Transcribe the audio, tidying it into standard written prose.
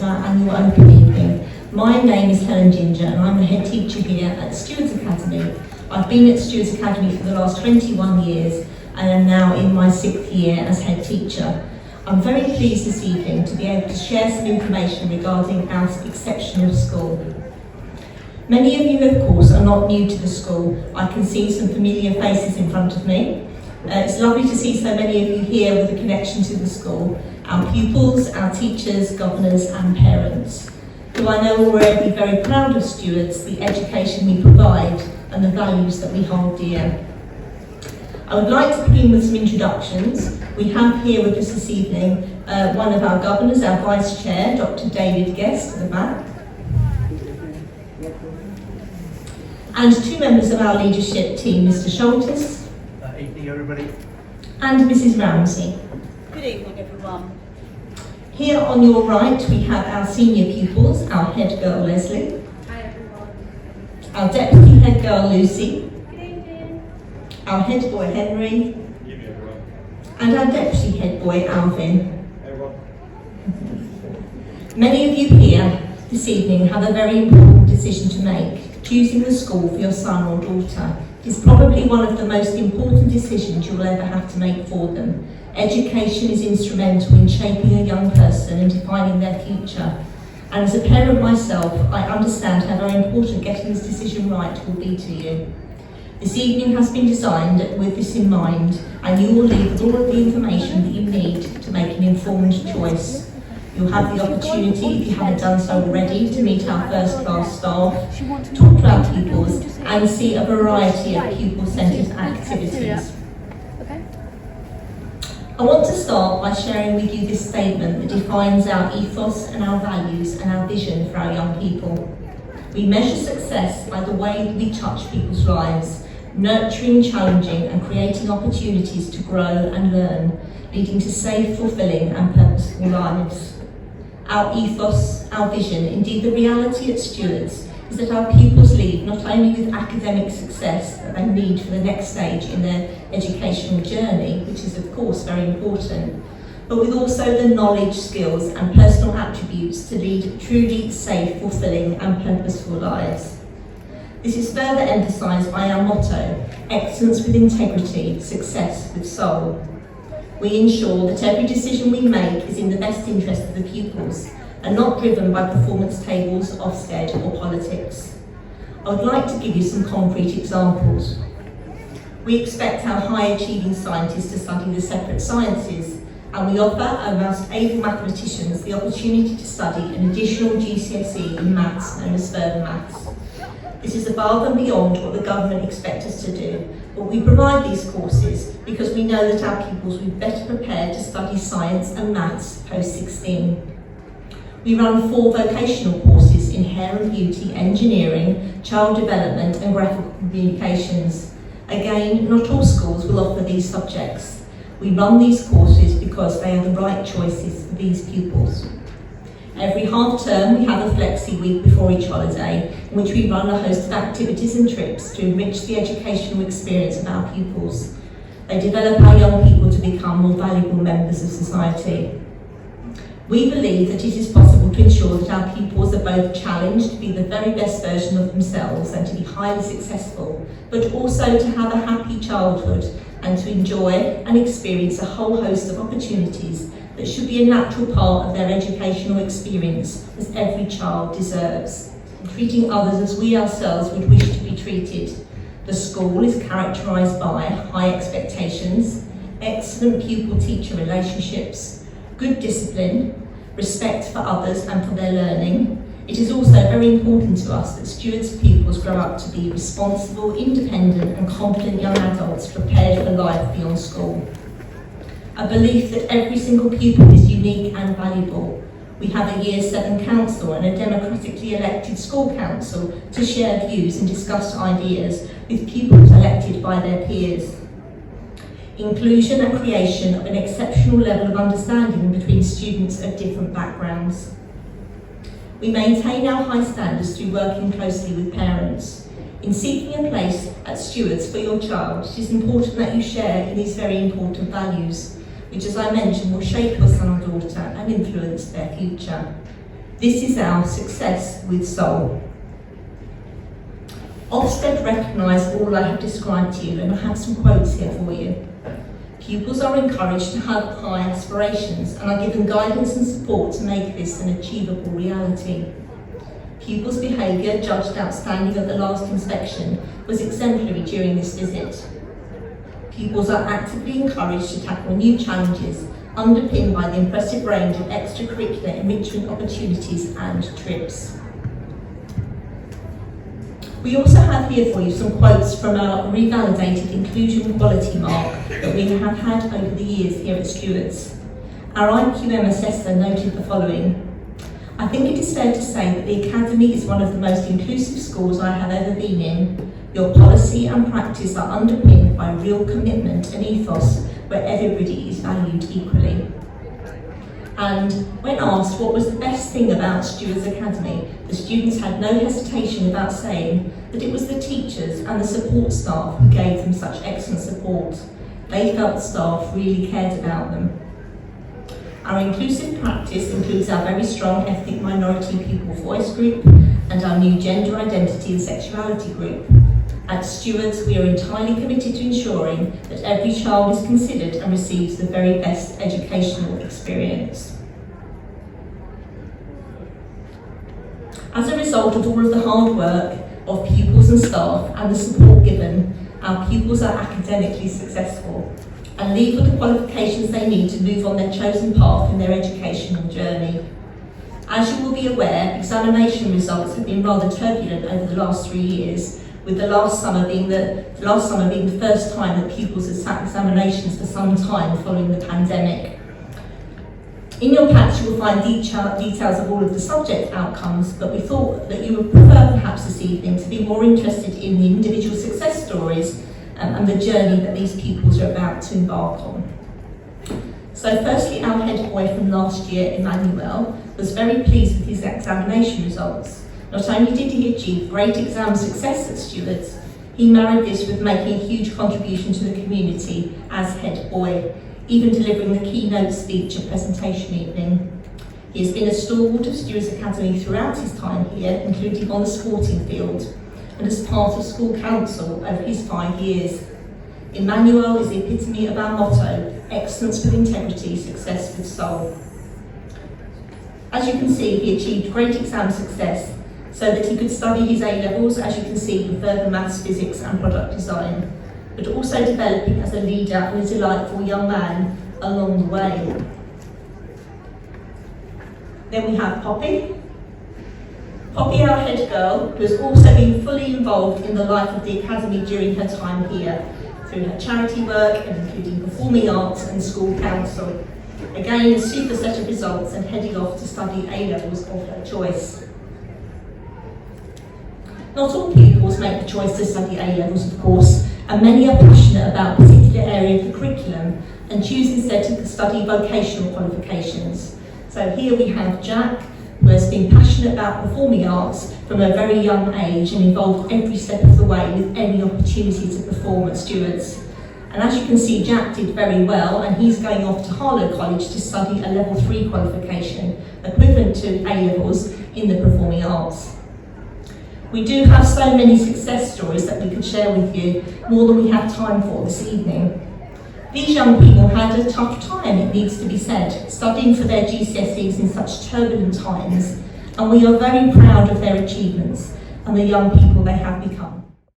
to our annual open evening. My name is Helen Ginger and I'm the head teacher here at Stewards Academy. I've been at Stewards Academy for the last 21 years and am now in my 6th year as head teacher. I'm very pleased this evening to be able to share some information regarding our exceptional school. Many of you, of course, are not new to the school. I can see some familiar faces in front of me. It's lovely to see so many of you here with a connection to the school. Our pupils, our teachers, governors and parents, who I know will already be very proud of Stewards, the education we provide and the values that we hold dear. I would like to begin with some introductions. We have here with us this evening one of our governors, our Vice Chair, Dr. David Guest at the back, and two members of our leadership team, Mr. Schultes. Evening, everybody. And Mrs. Ramsey. Good evening, everyone. Here on your right, we have our senior pupils, our head girl, Leslie. Hi, everyone. Our deputy head girl, Lucy. Good evening. Our head boy, Henry. Good evening, everyone. And our deputy head boy, Alvin. Hey, everyone. Many of you here this evening have a very important decision to make, choosing the school for your son or daughter. Is probably one of the most important decisions you will ever have to make for them. Education is instrumental in shaping a young person and defining their future. And as a parent myself, I understand how very important getting this decision right will be to you. This evening has been designed with this in mind, and you will leave with all of the information that you need to make an informed choice. You'll have the opportunity, if you haven't done so already, to meet our first class staff, talk to our pupils and see a variety of pupil-centred activities. I want to start by sharing with you this statement that defines our ethos and our values and our vision for our young people. We measure success by the way we touch people's lives, nurturing, challenging and creating opportunities to grow and learn, leading to safe, fulfilling and purposeful lives. Our ethos, our vision, indeed the reality at Stewards, is that our pupils leave not only with academic success that they need for the next stage in their educational journey, which is of course very important, but with also the knowledge, skills and personal attributes to lead truly safe, fulfilling and purposeful lives. This is further emphasised by our motto, excellence with integrity, success with soul. We ensure that every decision we make is in the best interest of the pupils and not driven by performance tables, Ofsted or politics. I would like to give you some concrete examples. We expect our high-achieving scientists to study the separate sciences, and we offer our most able mathematicians the opportunity to study an additional GCSE in maths known as further maths. This is above and beyond what the government expects us to do, but we provide these courses because we know that our pupils will be better prepared to study science and maths post-16. We run 4 vocational courses in hair and beauty, engineering, child development and graphical communications. Again, not all schools will offer these subjects. We run these courses because they are the right choices for these pupils. Every half term we have a flexi week before each holiday in which we run a host of activities and trips to enrich the educational experience of our pupils. They develop our young people to become more valuable members of society. We believe that it is possible to ensure that our pupils are both challenged to be the very best version of themselves and to be highly successful, but also to have a happy childhood and to enjoy and experience a whole host of opportunities that should be a natural part of their educational experience, as every child deserves, treating others as we ourselves would wish to be treated. The school is characterised by high expectations, excellent pupil-teacher relationships, good discipline, respect for others and for their learning. It is also very important to us that Stewards pupils grow up to be responsible, independent and confident young adults prepared for life beyond school. A belief that every single pupil is unique and valuable. We have a Year 7 council and a democratically elected school council to share views and discuss ideas with pupils elected by their peers. Inclusion and creation of an exceptional level of understanding between students of different backgrounds. We maintain our high standards through working closely with parents. In seeking a place at Stewards for your child, it is important that you share in these very important values, which, as I mentioned, will shape your son or daughter and influence their future. This is our success with soul. Ofsted recognise all I have described to you, and I have some quotes here for you. Pupils are encouraged to have high aspirations and are given guidance and support to make this an achievable reality. Pupils' behaviour, judged outstanding at the last inspection, was exemplary during this visit. Pupils are actively encouraged to tackle new challenges, underpinned by the impressive range of extracurricular enrichment opportunities and trips. We also have here for you some quotes from our revalidated inclusion quality mark that we have had over the years here at Stewards. Our IQM assessor noted the following: I think it is fair to say that the Academy is one of the most inclusive schools I have ever been in. Your policy and practice are underpinned by real commitment and ethos where everybody is valued equally. And when asked what was the best thing about Stewards Academy, the students had no hesitation about saying that it was the teachers and the support staff who gave them such excellent support. They felt the staff really cared about them. Our inclusive practice includes our very strong ethnic minority pupil voice group and our new gender identity and sexuality group. At Stewards, we are entirely committed to ensuring that every child is considered and receives the very best educational experience. As a result of all of the hard work of pupils and staff and the support given, our pupils are academically successful and leave with the qualifications they need to move on their chosen path in their educational journey. As you will be aware, examination results have been rather turbulent over the last 3 years, with the last summer being the first time that pupils have sat examinations for some time following the pandemic. In your patch you will find details of all of the subject outcomes, but we thought that you would prefer perhaps this evening to be more interested in the individual success stories and the journey that these pupils are about to embark on. So firstly, our head boy from last year, Emmanuel, was very pleased with his examination results. Not only did he achieve great exam success at Stewards, he married this with making a huge contribution to the community as head boy, even delivering the keynote speech at presentation evening. He has been a stalwart of Stewards Academy throughout his time here, including on the sporting field, and as part of school council over his 5 years. Emmanuel is the epitome of our motto: excellence with integrity, success with soul. As you can see, he achieved great exam success so that he could study his A-levels, as you can see, in further maths, physics and product design, but also developing as a leader and a delightful young man along the way. Then we have Poppy. Poppy, our head girl, who has also been fully involved in the life of the Academy during her time here, through her charity work and including performing arts and school council. Again, a super set of results and heading off to study A-levels of her choice. Not all pupils make the choice to study A-levels, of course, and many are passionate about a particular area of the curriculum and choose instead to study vocational qualifications. So here we have Jack, who has been passionate about performing arts from a very young age and involved every step of the way with any opportunity to perform at Stewards. And as you can see, Jack did very well, and he's going off to Harlow College to study a level 3 qualification, equivalent to A-levels in the performing arts. We do have so many success stories that we could share with you, more than we have time for this evening. These young people had a tough time, it needs to be said, studying for their GCSEs in such turbulent times, and we are very proud of their achievements and the young people they have become.